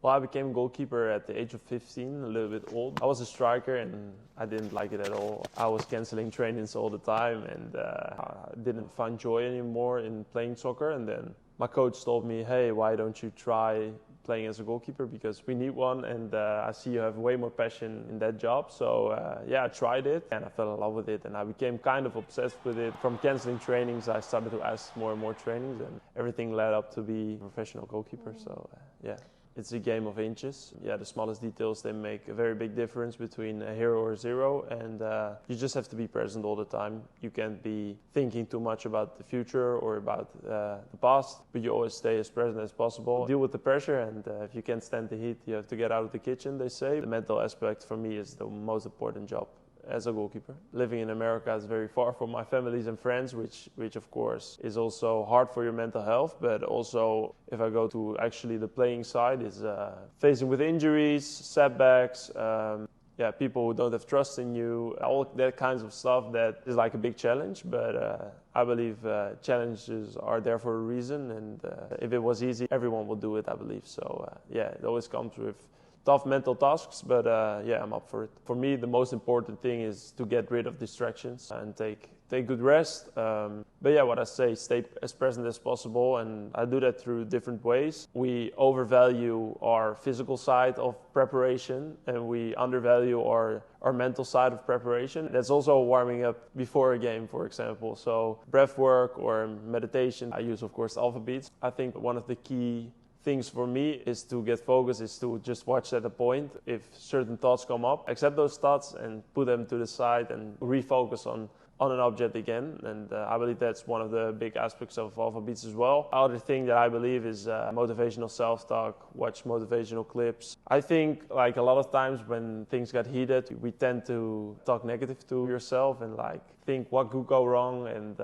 Well, I became goalkeeper at the age of 15, a little bit old. I was a striker and I didn't like it at all. I was canceling trainings all the time and I didn't find joy anymore in playing soccer. And then my coach told me, hey, why don't you try playing as a goalkeeper, because we need one, and I see you have way more passion in that job. So yeah, I tried it and I fell in love with it, and I became kind of obsessed with it. From canceling trainings, I started to ask more and more trainings, and everything led up to be a professional goalkeeper. So yeah. It's a game of inches. Yeah, the smallest details, they make a very big difference between a hero or zero, and you just have to be present all the time. You can't be thinking too much about the future or about the past, but you always stay as present as possible. Deal with the pressure, and if you can't stand the heat, you have to get out of the kitchen, they say. The mental aspect for me is the most important job as a goalkeeper. Living in America is very far from my families and friends, which of course is also hard for your mental health, but also if I go to actually the playing side, is facing with injuries, setbacks, people who don't have trust in you, all that kinds of stuff that is like a big challenge. But I believe challenges are there for a reason, and if it was easy, everyone would do it, I believe. So yeah, it always comes with tough mental tasks, but yeah, I'm up for it. For me, the most important thing is to get rid of distractions and take good rest. But yeah, what I say, stay as present as possible, and I do that through different ways. We overvalue our physical side of preparation, and we undervalue our mental side of preparation. That's also warming up before a game, for example. So breath work or meditation. I use, of course, alpha beats. I think one of the key things for me is to get focused, is to just watch at a point. If certain thoughts come up, accept those thoughts and put them to the side and refocus on an object again. And I believe that's one of the big aspects of alpha beats as well. Other thing that I believe is motivational self-talk, watch motivational clips. I think like a lot of times when things get heated, we tend to talk negative to yourself and like think what could go wrong, and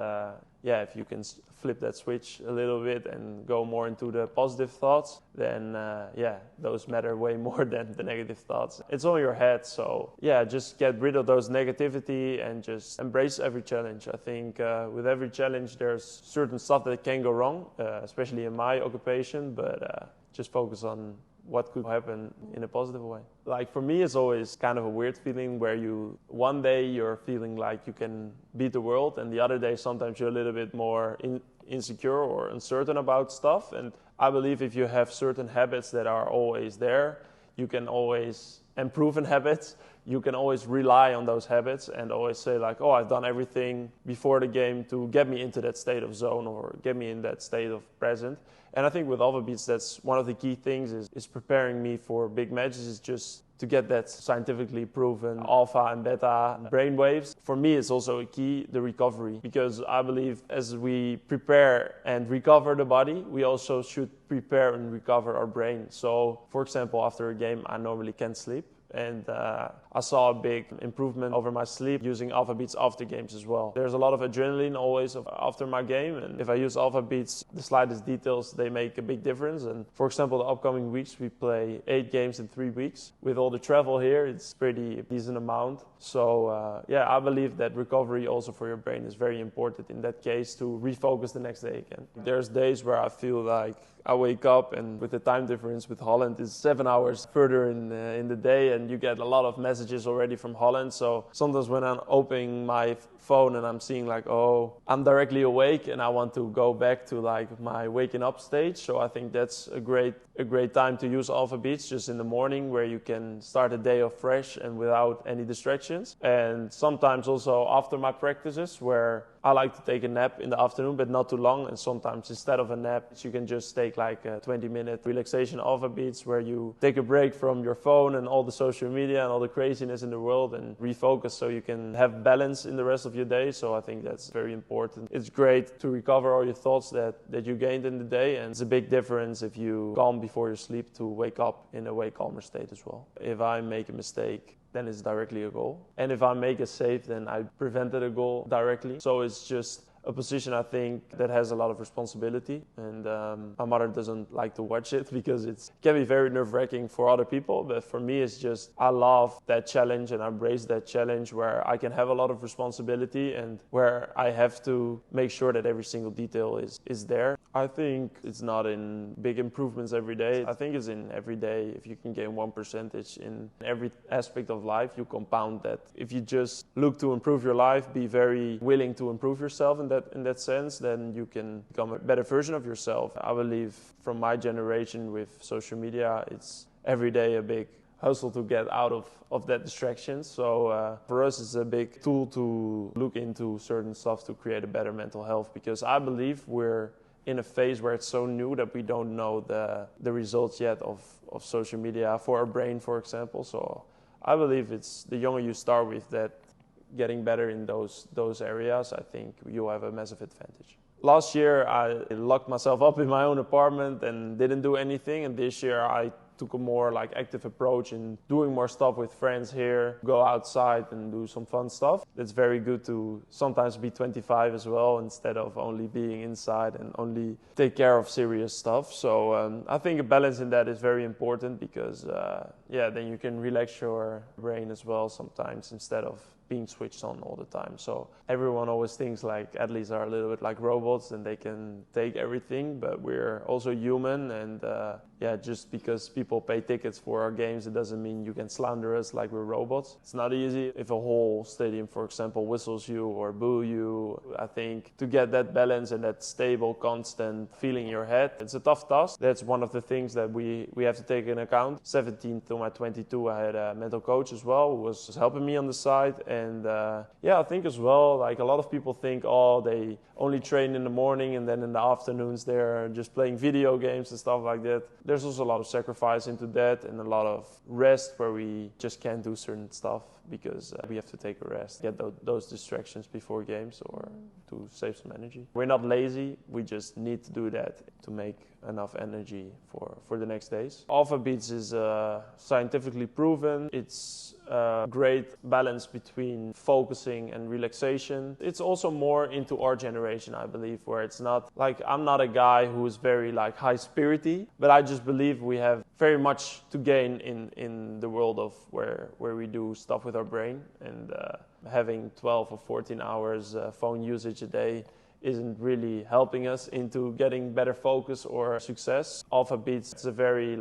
yeah, if you can flip that switch a little bit and go more into the positive thoughts, then yeah, those matter way more than the negative thoughts. It's all in your head, so yeah, just get rid of those negativity and just embrace every challenge. I think with every challenge there's certain stuff that can go wrong, especially in my occupation, but just focus on what could happen in a positive way. Like for me, it's always kind of a weird feeling where one day you're feeling like you can beat the world, and the other day sometimes you're a little bit more insecure or uncertain about stuff. And I believe if you have certain habits that are always there, you can always improve in habits. You can always rely on those habits and always say like, oh, I've done everything before the game to get me into that state of zone or get me in that state of present. And I think with alpha beats, that's one of the key things is preparing me for big matches, is just to get that scientifically proven alpha and beta brain waves. For me, it's also a key, the recovery, because I believe as we prepare and recover the body, we also should prepare and recover our brain. So, for example, after a game, I normally can't sleep. And I saw a big improvement over my sleep using alpha beats after games as well. There's a lot of adrenaline always after my game, and if I use alpha beats, the slightest details, they make a big difference. And for example, the upcoming weeks, we play 8 games in 3 weeks. With all the travel here, it's pretty decent amount. So yeah, I believe that recovery also for your brain is very important in that case, to refocus the next day again. There's days where I feel like I wake up, and with the time difference with Holland is 7 hours further in the day, and you get a lot of messages already from Holland. So sometimes when I'm opening my phone and I'm seeing like, oh, I'm directly awake and I want to go back to like my waking up stage. So I think that's a great time to use alpha beats, just in the morning, where you can start a day off fresh and without any distractions. And sometimes also after my practices, where I like to take a nap in the afternoon, but not too long. And sometimes instead of a nap, you can just take like a 20-minute relaxation alpha beats, where you take a break from your phone and all the social media and all the craziness in the world and refocus, so you can have balance in the rest of your day. So I think that's very important. It's great to recover all your thoughts that you gained in the day, and it's a big difference if you calm before you sleep to wake up in a way calmer state as well. If I make a mistake, then it's directly a goal. And if I make a save, then I prevented a goal directly. So it's just a position, I think, that has a lot of responsibility. And my mother doesn't like to watch it because it can be very nerve-wracking for other people. But for me, it's just, I love that challenge and I embrace that challenge where I can have a lot of responsibility and where I have to make sure that every single detail is there. I think it's not in big improvements every day. I think it's in every day. If you can gain 1% in every aspect of life, you compound that. If you just look to improve your life, be very willing to improve yourself in that sense, then you can become a better version of yourself. I believe from my generation with social media, it's every day a big hustle to get out of that distraction. So for us, it's a big tool to look into certain stuff to create a better mental health, because I believe we're in a phase where it's so new that we don't know the results yet of social media for our brain, for example. So I believe it's the younger you start with that, getting better in those areas, I think you'll have a massive advantage. Last year, I locked myself up in my own apartment and didn't do anything. And this year, I took a more active approach in doing more stuff with friends here, go outside and do some fun stuff. It's very good to sometimes be 25 as well, instead of only being inside and only take care of serious stuff. So I think a balance in that is very important, because then you can relax your brain as well sometimes, instead of being switched on all the time. So everyone always thinks athletes are a little bit like robots and they can take everything, but we're also human. And just because people pay tickets for our games, it doesn't mean you can slander us like we're robots. It's not easy. If a whole stadium, for example, whistles you or boo you, I think to get that balance and that stable, constant feeling in your head, it's a tough task. That's one of the things that we have to take into account. 17 to my 22, I had a mental coach as well, who was helping me on the side. And I think as well, a lot of people think, they only train in the morning and then in the afternoons they're just playing video games and stuff like that. There's also a lot of sacrifice into that and a lot of rest where we just can't do certain stuff because we have to take a rest, get those distractions before games or to save some energy. We're not lazy, we just need to do that to make enough energy for the next days. Alpha Beats is scientifically proven. It's a great balance between focusing and relaxation. It's also more into our generation, I believe, where it's not I'm not a guy who is very high-spirity, but I just believe we have very much to gain in the world of where we do stuff with our brain, and having 12 or 14 hours phone usage a day isn't really helping us into getting better focus or success. Alpha Beats, it's a very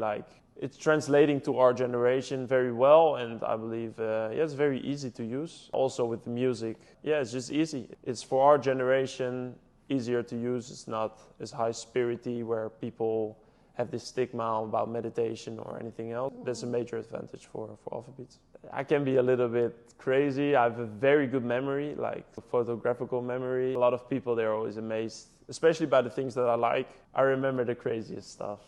it's translating to our generation very well, and I believe it's very easy to use. Also with the music, it's just easy. It's for our generation, easier to use. It's not as high-spirity where people have this stigma about meditation or anything else. That's a major advantage for Alpha Beats. I can be a little bit crazy. I have a very good memory, photographical memory. A lot of people, they're always amazed, especially by the things that I like. I remember the craziest stuff,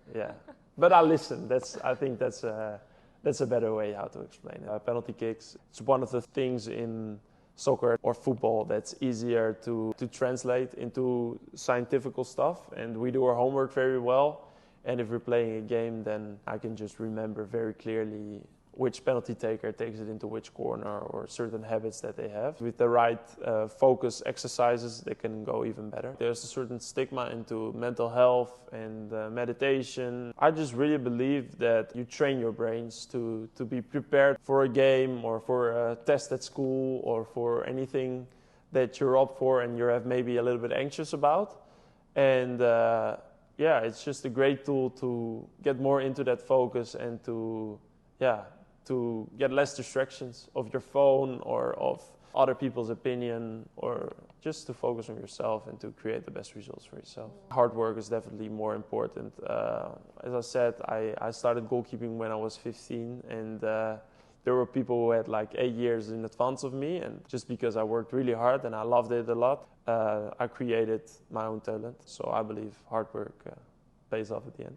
But I listen. I think that's a better way how to explain it. Penalty kicks, it's one of the things in soccer or football that's easier to translate into scientific stuff, and we do our homework very well. And if we're playing a game, then I can just remember very clearly which penalty taker takes it into which corner or certain habits that they have. With the right focus exercises, they can go even better. There's a certain stigma into mental health and meditation. I just really believe that you train your brains to be prepared for a game or for a test at school or for anything that you're up for and you're maybe a little bit anxious about. And it's just a great tool to get more into that focus and to get less distractions of your phone or of other people's opinion, or just to focus on yourself and to create the best results for yourself. Hard work is definitely more important. As I said, I started goalkeeping when I was 15, and there were people who had 8 years in advance of me, and just because I worked really hard and I loved it a lot, I created my own talent. So I believe hard work pays off at the end.